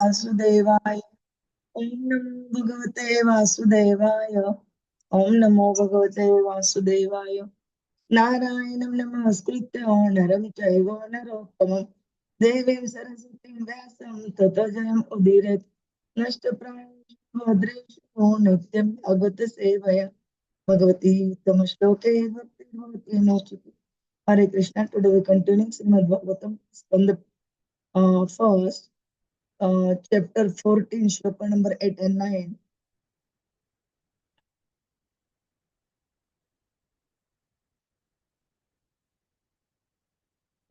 वासुदेवाय ओम नमो भगवते वासुदेवाय ओम नमो भगवते वासुदेवाय नारायणं नमस्कृत्य नरं चैव नरोत्तमं देवीं सरस्वतीं व्यासं ततो जयम् उदीरयेत् नष्टप्रायेषु भद्रेषु नित्यं भगवत सेवया Bhagwati उत्तमश्लोके भक्तिर्भवति नोच्यते. Hare Krishna. Today we continuing Srimad Bhagavatam, Skanda first, chapter 14, shloka number 8 and 9.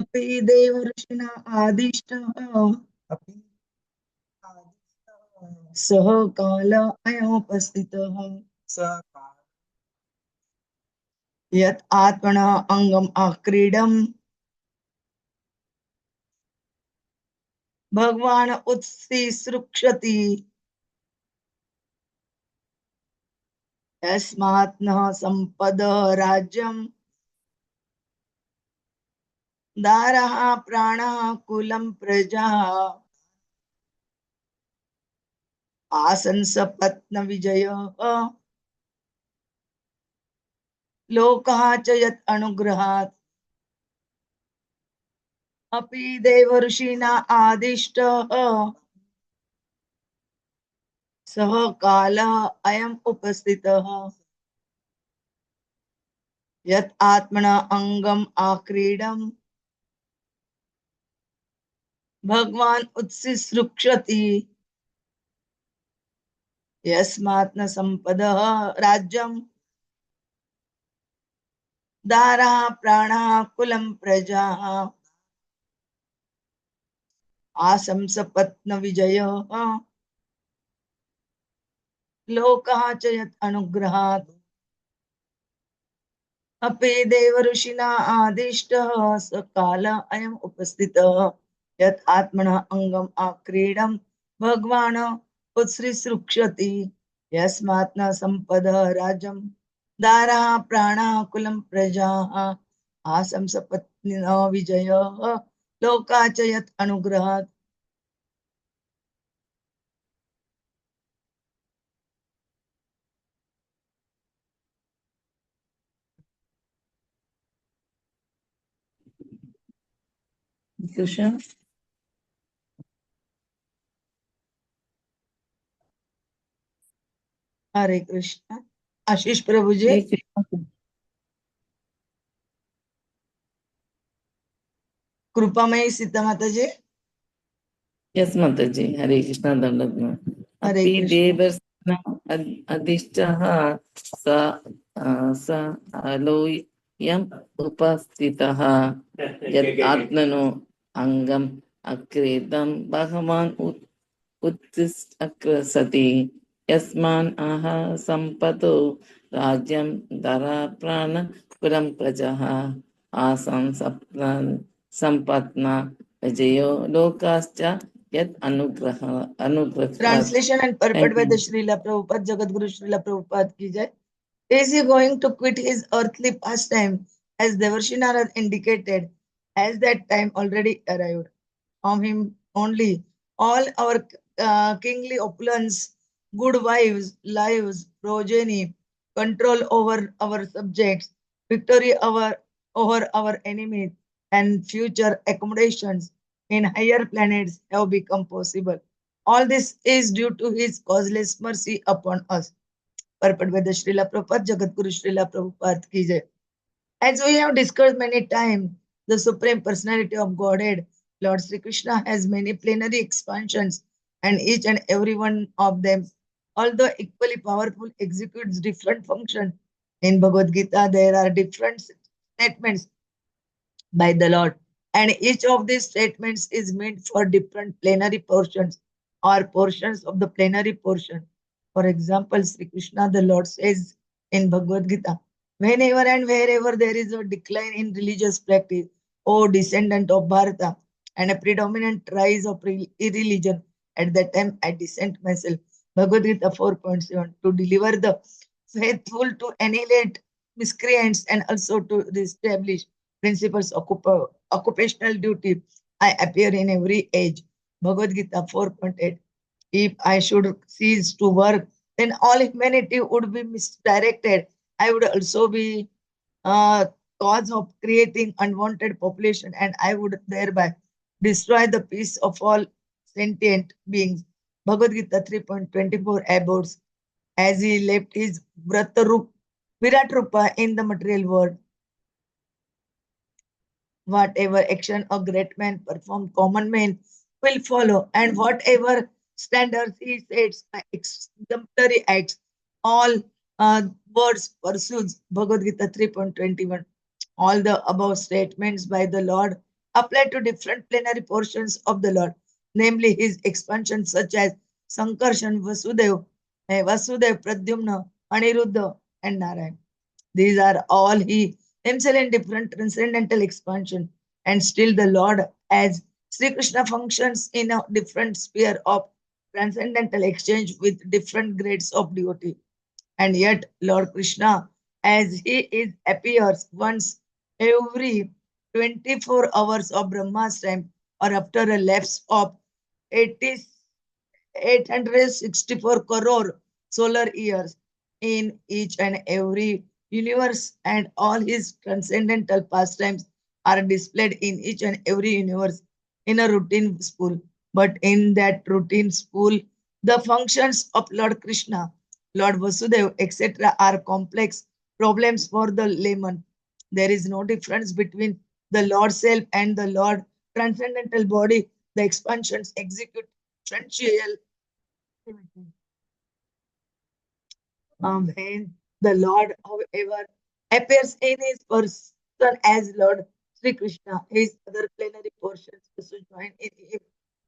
अपि देवर्षिणा आदिष्टः सः काल अयमुपस्थितः यत् आत्मनः अङ्गम् आक्रीडम् भगवान् उत्सिसृक्षति यस्मात् न सम्पदः राज्यम् दारः प्राणः कुलं प्रजाः आसंसपत्न विजयः लोकः च यत् अनुग्रहात् अपि देवर्षिणा आदिष्टः सः कालः अयम् उपस्थितः यत् आत्मनः अङ्गम् आक्रीडम् भगवान् उत्सिसृक्षति यस्मात् न सम्पदः राज्यम् दारः प्राणः कुलं प्रजाः आसंसपत्न विजयः लोकः च यत् अनुग्रहात् अपि देवर्षिणा आदिष्टः स कालः अयम् उपस्थितः यत् आत्मनः अङ्गम् आक्रीडम् भगवान् उत्सिसृक्षति यस्मात् न सम्पदः राज्यम् दारः प्राणः कुलं प्रजाः आसंसपत्नो विजयः लोकः च यत् अनुग्रहात्. Krishna. हरे कृष्ण. आशीष प्रभु जी. कृपामयी सीता माता जी. यस माता जी. हरे कृष्ण. दंडवत. अपि देवर्षिणा अधिष्ठः स आलोयम् उपस्थितः यत् आत्मनो अङ्गम् अक्रीडम् भगवान् उत्सिसृक्षति यस्मान् आह सम्पदो राज्यं धरा प्राण कुलं प्रजाः आसं सम्पत्ना विजयो लोकाश्च यत् अनुग्रह. Translation and purport by the Srila Prabhupada, Jagadguru Srila Prabhupada ki jai. Is he going to quit his earthly pastime as Devarshi Narad indicated, as that time already arrived? From him only all our kingly opulence, good wives, lives, progeny, control over our subjects, victory over our enemies, and future accommodations in higher planets have become possible. All this is due to his causeless mercy upon us. Purport by the Srila Prabhupada, Jagadguru Srila Prabhupada ki jai. As we have discussed many times, the Supreme Personality of Godhead, Lord Śrī Kṛṣṇa, has many plenary expansions, and each and every one of them, although equally powerful, executes different functions. In Bhagavad-gītā, there are different statements by the Lord, and each of these statements is meant for different plenary portions or portions of the plenary portion. For example, Śrī Kṛṣṇa, the Lord says in Bhagavad-gītā, whenever and wherever there is a decline in religious practice, O descendant of Bharata, and a predominant rise of irreligion, at that time I descend myself. Bhagavad-gītā 4.7, to deliver the faithful, to annihilate miscreants, and also to establish principles of occupational duty. I appear in every age. Bhagavad-gītā 4.8. If I should cease to work, then all humanity would be misdirected. I would also be cause of creating unwanted population, and I would thereby destroy the peace of all sentient beings. Bhagavad-gītā 3.24 abodes as he left his Virat Rupa in the material world. Whatever action a great man performed, common men will follow, and whatever standards he sets by exemplary acts, all words pursues. Bhagavad-gītā 3.21. All the above statements by the Lord apply to different plenary portions of the Lord, namely his expansions such as Sankarshan, Vasudev, Pradyumna, Aniruddha, and Narayan. These are all he himself in different transcendental expansion, and still the Lord as Śrī Kṛṣṇa functions in a different sphere of transcendental exchange with different grades of devotee. And yet Lord Krishna, as he is appears once every 24 hours of Brahma's time, or after a lapse of 864 crore solar years in each and every universe, and all his transcendental pastimes are displayed in each and every universe in a routine spool. But in that routine spool, the functions of Lord Krishna, Lord Vasudev, etc., are complex problems for the layman. There is no difference between the Lord self and the Lord transcendental body. The expansions execute differential activity. When the Lord, however, appears in his person as Lord Sri Krishna, his other plenary portions also join in him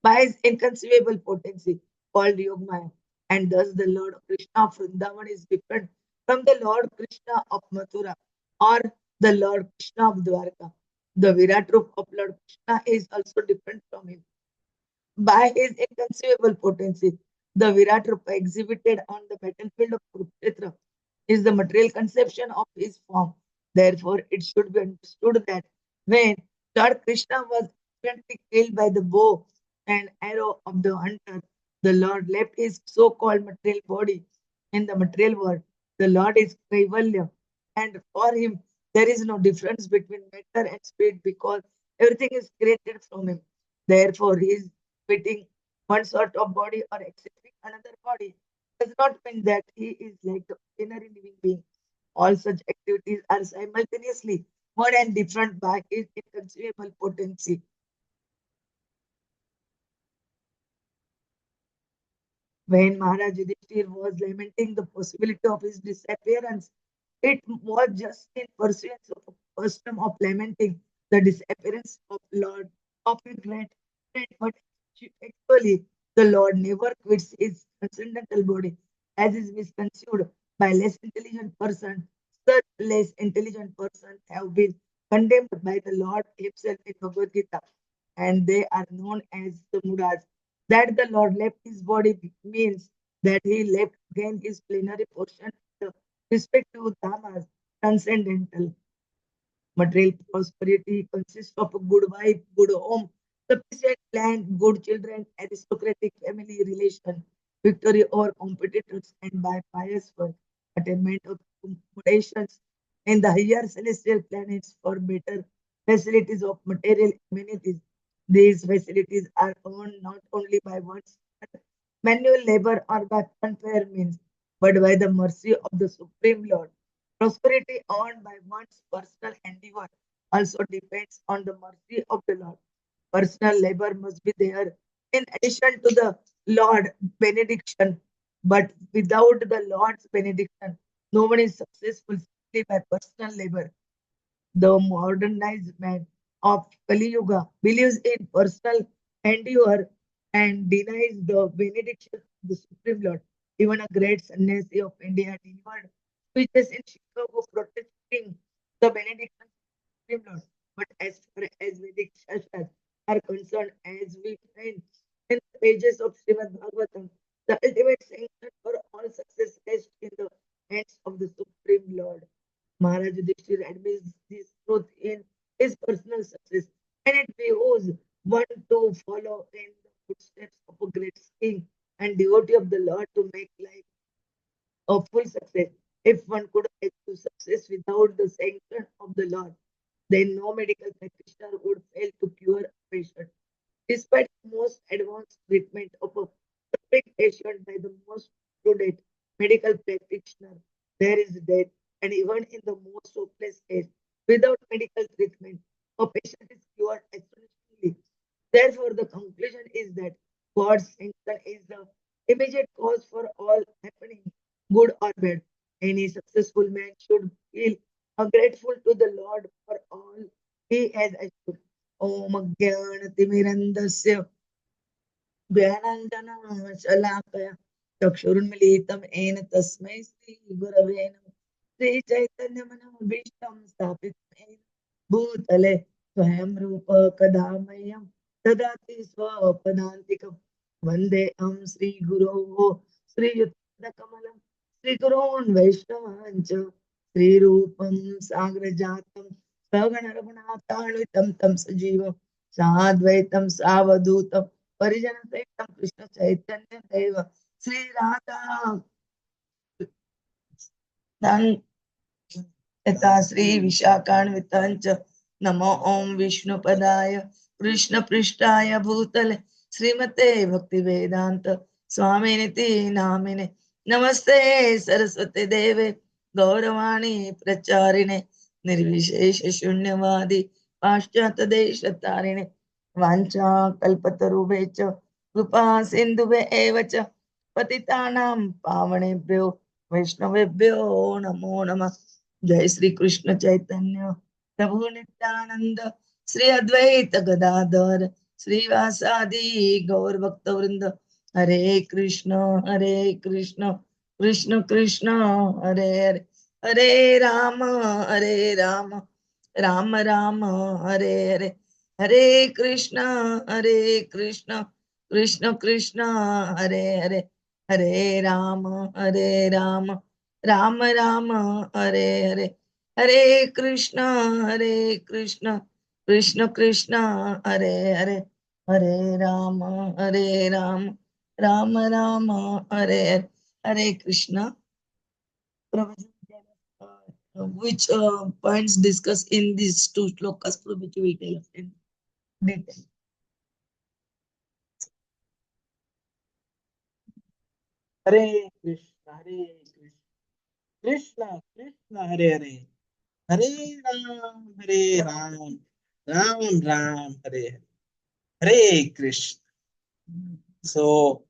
by his inconceivable potency called Yogmaya. And thus the Lord Krishna of Vrindavan is different from the Lord Krishna of Mathura or the Lord Krishna of Dwarka. The Virat Rup of Lord Krishna is also different from him by his inconceivable potency. The Virat Rupa exhibited on the battlefield of Kurukshetra is the material conception of his form. Therefore, it should be understood that when Lord Krishna was instantly killed by the bow and arrow of the hunter, the Lord left his so-called material body in the material world. The Lord is Kaivalya, and for him there is no difference between matter and spirit because everything is created from him. Therefore, he is fitting one sort of body or accepting another body does not mean that he is like the ordinary living being. All such activities are simultaneously one and different by his inconceivable potency. When Maharaj Yudhishthir was lamenting the possibility of his disappearance, it was just in pursuance of a custom of lamenting the disappearance of Lord of a great friend, but actually the Lord never quits his transcendental body, as is misconceived by less intelligent person. Such less intelligent persons have been condemned by the Lord himself in Bhagavad-gītā, and they are known as the Muras. That the Lord left his body means that he left again his plenary portion, the respective dhammas, transcendental. Material prosperity consists of a good wife, good home, sufficient land, good children, aristocratic family relation, victory over competitors, and by pious work, attainment of accommodations in the higher celestial planets for better facilities of material amenities. These facilities are earned not only by one's manual labor or by unfair means, but by the mercy of the Supreme Lord. Prosperity earned by one's personal endeavor also depends on the mercy of the Lord. Personal labor must be there in addition to the Lord benediction, but without the Lord's benediction, no one is successful simply by personal labor. The modernized man of Kali Yuga believes in personal endeavor and denies the benediction of the Supreme Lord. Even a great sannyasi of India delivered speeches in Chicago protesting the benediction of the Supreme Lord. But as far as Vedic Shastras are concerned, as we find in the pages of Srimad Bhagavatam, the ultimate sanction for all success rests in the hands of the Supreme Lord. Maharaj Yudhishthir admits this truth in his personal success, and it behooves one to follow in the footsteps great king and devotee of the Lord to make life a full success. If one could achieve success without the sanction of the Lord, then no medical practitioner would fail to cure a patient. Despite the most advanced treatment of a perfect patient by the most prudent medical practitioner, there is death, and even in the most hopeless case, without medical treatment, a patient is cured astonishingly. Therefore, the conclusion is that God's sanction is the immediate cause for all happening, good or bad. Any successful man should feel grateful to the Lord for all he has achieved. Om Jnanatimirandasya Jnananjana चक्षुरुन्मीलितं येन तस्मै श्रीगुरवे नमः श्रीचैतन्यमनोभीष्टं स्थापितं येन भूतले स्वयं रूप कदा मह्यं ददाति स्वपदान्तिकं वन्देऽहं श्रीगुरोः श्रीयुतकमलं श्रीगुरोन् वैष्णवान् च श्रीरूपं साग्रजातं सगणरघुनाथान्वितं तं सजीवं साद्वैतं सावधूतं परिजनसहितं कृष्ण चैतन्य देव श्री राधा यथा श्री विशाखान्वितांच नमो ओम विष्णुपदाय कृष्ण पृष्ठाय भूतले श्रीमते भक्ति वेदांत स्वामिनिति नामिने नमस्ते सरस्वती देवे गौरवाणी प्रचारिणे निर्विशेष शून्यवादी पाश्चात्य देशतारिणे वाञ्छा कल्पतरुभ्यश्च कृपा सिन्धुभ्य एव च पतितानां पावनेभ्यो वैष्णवेभ्यो नमो नमः। जय श्री कृष्ण चैतन्य प्रभु नित्यानंद श्री अद्वैत गदाधर श्रीवासादि गौर भक्त वृंद हरे Krishna Krishna Krishna Hare Hare Hare Ram Ram Ram Hare Hare Hare Krishna Krishna Krishna Hare Hare Hare Ram Ram Ram Hare Hare Hare Krishna Krishna Krishna Hare Hare Hare Ram Ram Ram Hare Hare Hare Krishna. Prabhuji, which points discussed in these two shlokas, Prabhuji will tell us in detail. Hare Krishna, Krishna Krishna, Hare Hare, Hare Ram, Ram Ram, Hare Hare, Hare Krishna. So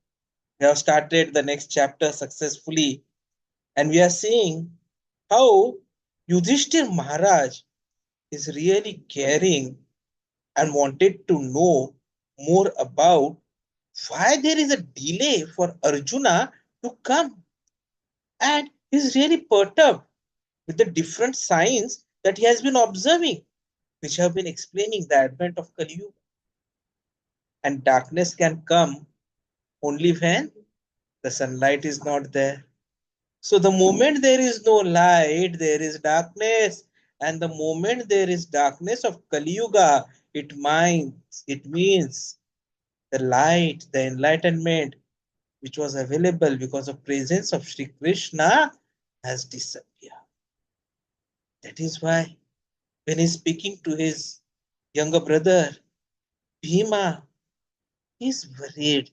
we have started the next chapter successfully, and we are seeing how Yudhishthir Maharaj is really caring and wanted to know more about why there is a delay for Arjuna to come, and he's really perturbed with the different signs that he has been observing, which have been explaining the advent of Kali Yuga. And darkness can come only when the sunlight is not there. So the moment there is no light, there is darkness. And the moment there is darkness of Kali Yuga, it means the light, the enlightenment, which was available because of presence of Śrī Kṛṣṇa, has disappeared. That is why when he's speaking to his younger brother, Bhima, he's worried.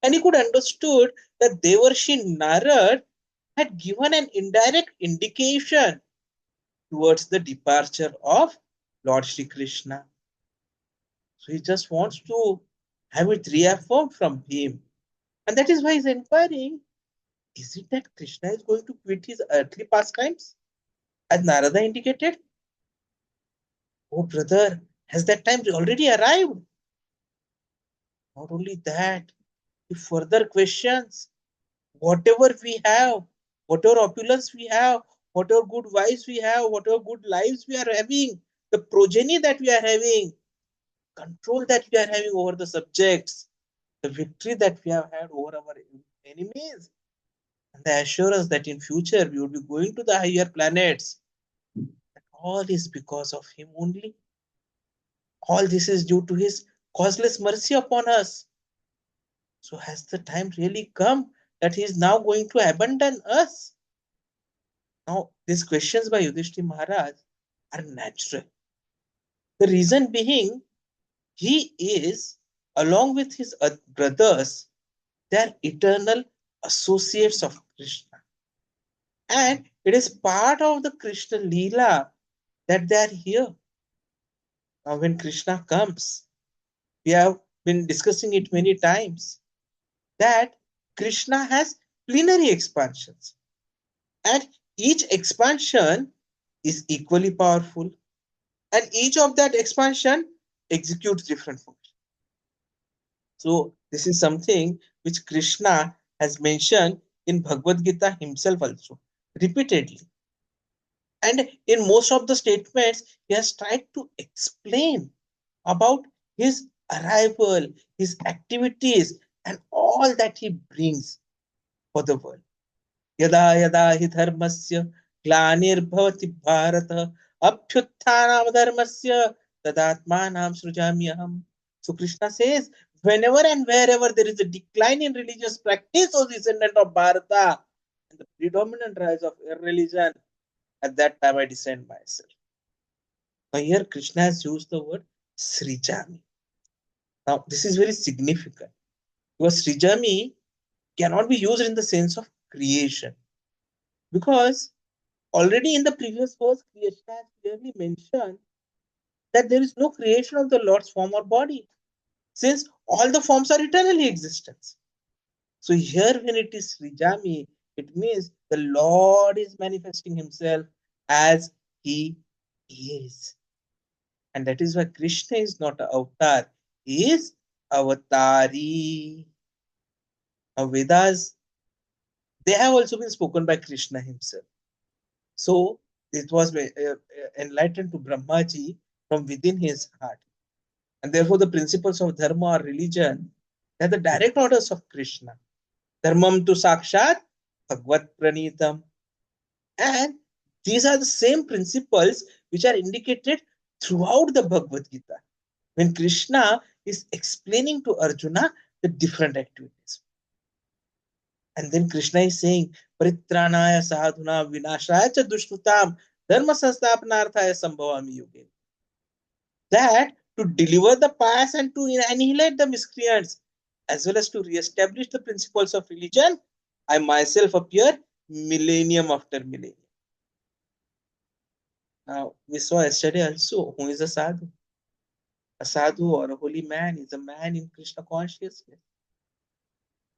And he could understood that Devarshi Narad had given an indirect indication towards the departure of Lord Śrī Kṛṣṇa. So he just wants to have it reaffirmed from him. And that is why he's inquiring, is it that Krishna is going to quit his earthly pastimes, as Narada indicated? Oh brother, has that time already arrived? Not only that, he further questions, whatever we have, whatever opulence we have, whatever good wives we have, whatever good lives we are having, the progeny that we are having, control that we are having over the subjects, the victory that we have had over our enemies, and the assurance that in future we will be going to the higher planets, that all is because of him only. All this is due to his causeless mercy upon us. So has the time really come that he is now going to abandon us? Now, these questions by Yudhishthira Maharaj are natural. The reason being, he is, along with his brothers, they are eternal associates of Krishna. And it is part of the Krishna Leela that they are here. Now, when Krishna comes, we have been discussing it many times, that Krishna has plenary expansions. And each expansion is equally powerful. And each of that expansion executes different functions. So this is something which Krishna has mentioned in Bhagavad-gītā himself also, repeatedly. And in most of the statements, he has tried to explain about his arrival, his activities, and all that he brings for the world. Yada yada hi dharmasya glanirbhavati bharata abhyutthanam dharmasya tadatmanam srujamyaham. So Krishna says, whenever and wherever there is a decline in religious practice, O descendant of Bharata, and the predominant rise of irreligion, at that time I descend myself. Now here Krishna has used the word Srijami. Now this is very significant, because Srijami cannot be used in the sense of creation, because already in the previous verse Krishna has clearly mentioned that there is no creation of the Lord's form or body, since all the forms are eternally existence. So here when it is Srijami, it means the Lord is manifesting himself as he is. And that is why Krishna is not an avatar, he is avatari. Now Vedas, they have also been spoken by Krishna himself. So it was enlightened to Brahmaji from within his heart. And therefore the principles of dharma or religion, they are the direct orders of Krishna. Dharmam tu sakshat bhagavad pranitam. And these are the same principles which are indicated throughout the Bhagavad-gītā, when Krishna is explaining to Arjuna the different activities. And then Krishna is saying, Paritranaya sadhuna vinashaya cha dushnutam dharma sansthapanarthaya sambhavami yuge. That to deliver the pious and to annihilate the miscreants, as well as to re-establish the principles of religion, I myself appear millennium after millennium. Now, we saw yesterday also, who is a sadhu? A sadhu or a holy man is a man in Krishna consciousness.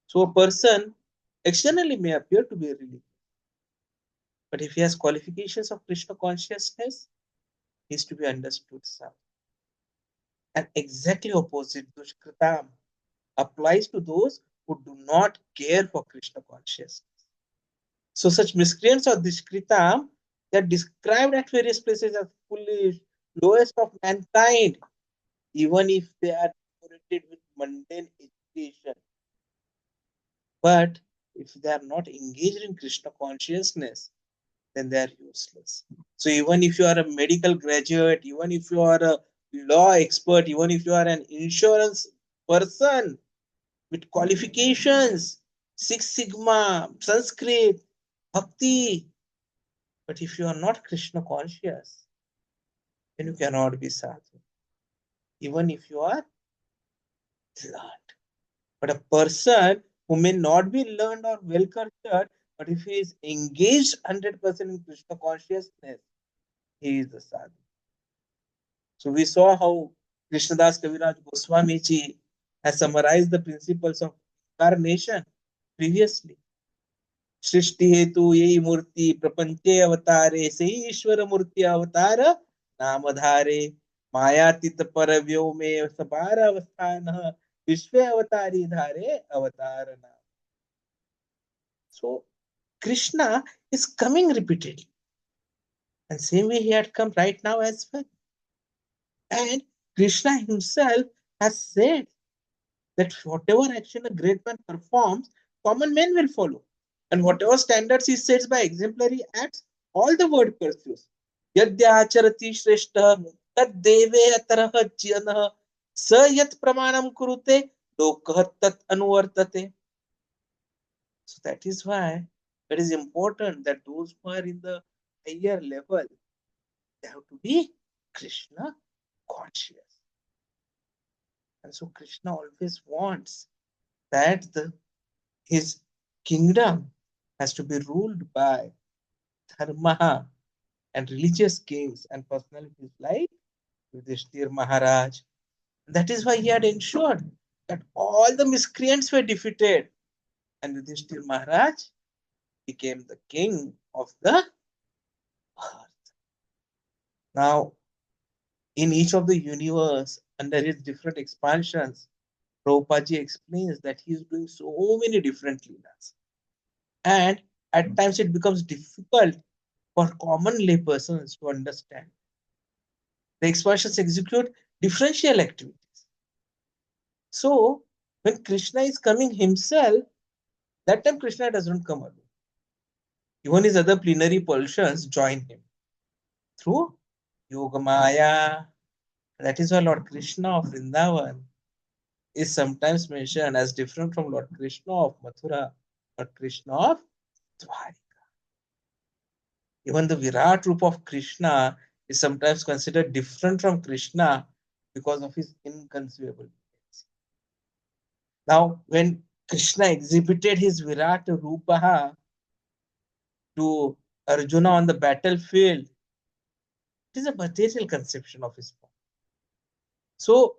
So a person externally may appear to be religious, but if he has qualifications of Krishna consciousness, he is to be understood sadhu. And exactly opposite, dushkritam, applies to those who do not care for Krishna consciousness. So such miscreants or dushkritam, they are described at various places as foolish, lowest of mankind, even if they are decorated with mundane education. But if they are not engaged in Krishna consciousness, then they are useless. So even if you are a medical graduate, even if you are a law expert, even if you are an insurance person with qualifications, Six Sigma, Sanskrit, Bhakti, but if you are not Krishna conscious, then you cannot be sadhu, even if you are learned. But a person who may not be learned or well cultured, but if he is engaged 100% in Krishna consciousness, he is the sadhu. So we saw how Krishnadas Kaviraj Goswami ji has summarized the principles of incarnation previously. Shrishti hetu yehi murti prapanche avatare se ishwara murti avatara namadhare mayatita paravyome sabara avasthana vishve avatari dhare avatarana. So Krishna is coming repeatedly, and same way he had come right now as well. And Krishna himself has said that whatever action a great man performs, common men will follow. And whatever standards he sets by exemplary acts, all the world pursues. Yadyacharati shrestha tad deve ataraha jyanah sa yat pramanam kurute lokah tat anuvartate. So that is why it is important that those who are in the higher level, they have to be Krishna conscious. And so Krishna always wants that his kingdom has to be ruled by dharma and religious kings and personalities like Yudhishthir Maharaj. That is why he had ensured that all the miscreants were defeated and Yudhishthir Maharaj became the king of the earth. Now, in each of the universe, under his different expansions, Prabhupada explains that he is doing so many different leelas. And at times it becomes difficult for common laypersons to understand. The expansions execute differential activities. So, when Krishna is coming himself, that time Krishna doesn't come alone. Even his other plenary portions join him through Yogamaya. That is why Lord Krishna of Vrindavan is sometimes mentioned as different from Lord Krishna of Mathura, Lord Krishna of Dwarika. Even the Virat Rupa of Krishna is sometimes considered different from Krishna because of his inconceivable potency. Now, when Krishna exhibited his Virat Rupa to Arjuna on the battlefield, it is a material conception of his form. So,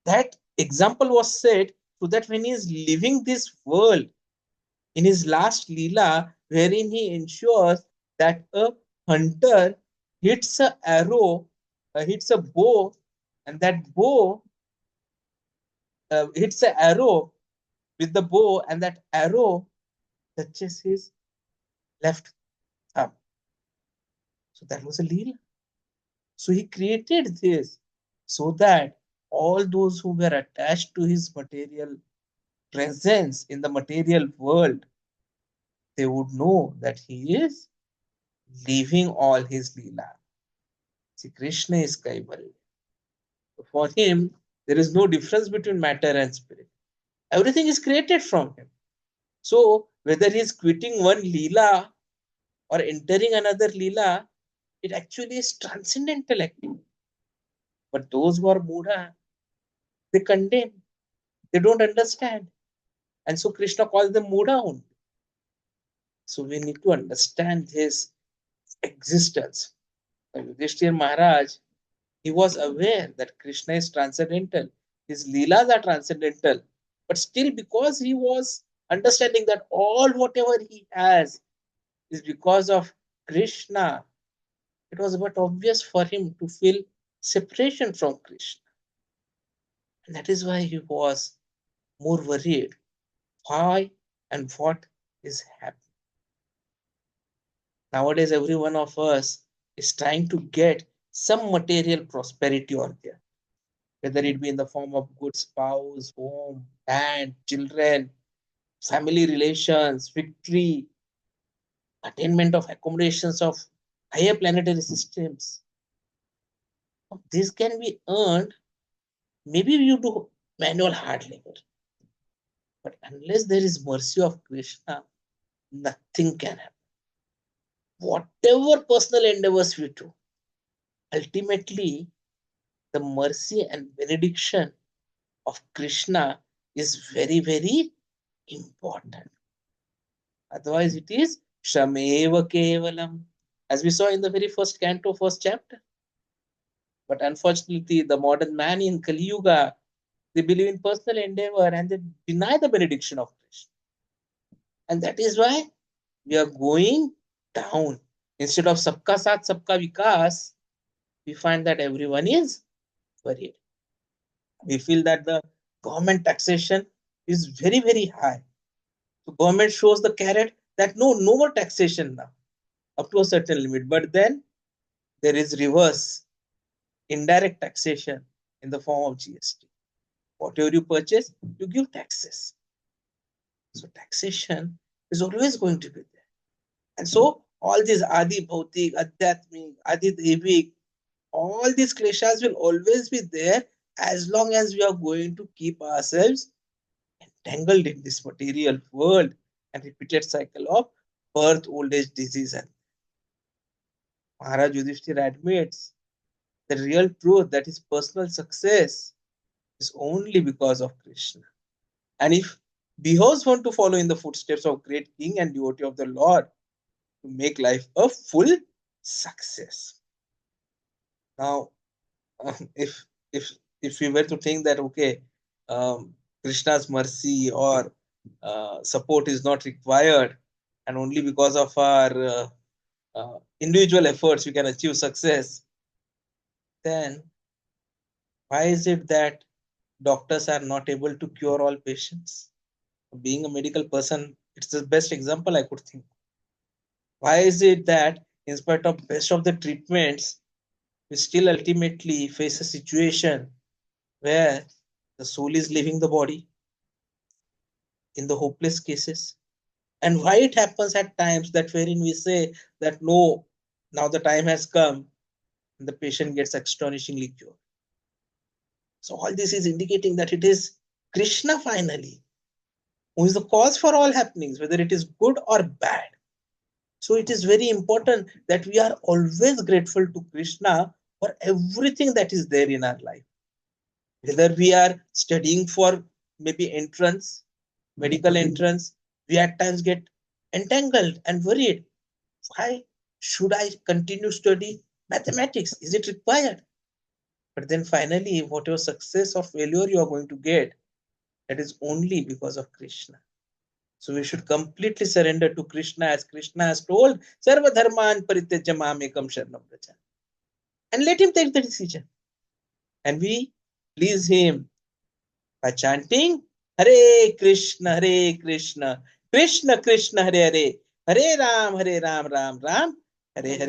that example was set so that when he is leaving this world, in his last Leela, wherein he ensures that a hunter hits a arrow, hits a bow, and that bow hits an arrow with the bow, and that arrow touches his left thumb. So that was a Leela. So he created this so that all those who were attached to his material presence in the material world, they would know that he is leaving all his Leela. See, Krishna is Kaivalya. For him, there is no difference between matter and spirit. Everything is created from him. So, whether he is quitting one Leela or entering another Leela, it actually is transcendental activity. But those who are Mudha, they condemn, they don't understand. And so Krishna calls them Mudha only. So we need to understand his existence. Yudhishthir Maharaj, he was aware that Krishna is transcendental. His Leelas are transcendental. But still, because he was understanding that all whatever he has is because of Krishna, it was but obvious for him to feel separation from Krishna. And that is why he was more worried why and what is happening. Nowadays, every one of us is trying to get some material prosperity or there, whether it be in the form of good spouse, home, land, children, family relations, victory, attainment of accommodations of higher planetary systems. This can be earned maybe you do manual hard labor. But unless there is mercy of Krishna, nothing can happen. Whatever personal endeavors we do, ultimately, the mercy and benediction of Krishna is very, very important. Otherwise, it is Shameva Kevalam, as we saw in the very first canto, first chapter. But unfortunately, the modern man in Kali Yuga, they believe in personal endeavor and they deny the benediction of Krishna. And that is why we are going down. Instead of Sabka Saath, Sabka Vikas, we find that everyone is worried. We feel that the government taxation is very, very high. So government shows the carrot that no more taxation now, up to a certain limit. But then there is reverse, indirect taxation in the form of GST. Whatever you purchase, you give taxes. So taxation is always going to be there. And so all these Adi Bhautik, Adhyatmik, Adi Devik, all these kleshas will always be there as long as we are going to keep ourselves entangled in this material world and repeated cycle of birth, old age, disease. And Maharaj Yudhishthira admits the real truth that his personal success is only because of Krishna. And if behoves want to follow in the footsteps of great king and devotee of the Lord to make life a full success. Now, if we were to think that okay, Krishna's mercy or support is not required, and only because of our individual efforts we can achieve success, then why is it that doctors are not able to cure all patients? Being a medical person, it's the best example I could think. Why is it that in spite of best of the treatments, we still ultimately face a situation where the soul is leaving the body in the hopeless cases? And why it happens at times that wherein we say that no, now the time has come, and the patient gets astonishingly cured. So all this is indicating that it is Krishna finally who is the cause for all happenings, whether it is good or bad. So it is very important that we are always grateful to Krishna for everything that is there in our life. Whether we are studying for maybe entrance, medical entrance, we at times get entangled and worried. Why should I continue study mathematics? Is it required? But then finally, whatever success or failure you are going to get, that is only because of Krishna. So we should completely surrender to Krishna, as Krishna has told, Sarva dharman parityajya mamekam sharanam vraja. And let him take the decision. And we please him by chanting Hare Krishna, Krishna Krishna, Hare Hare, Hare Ram, Ram Ram, Hare Hare.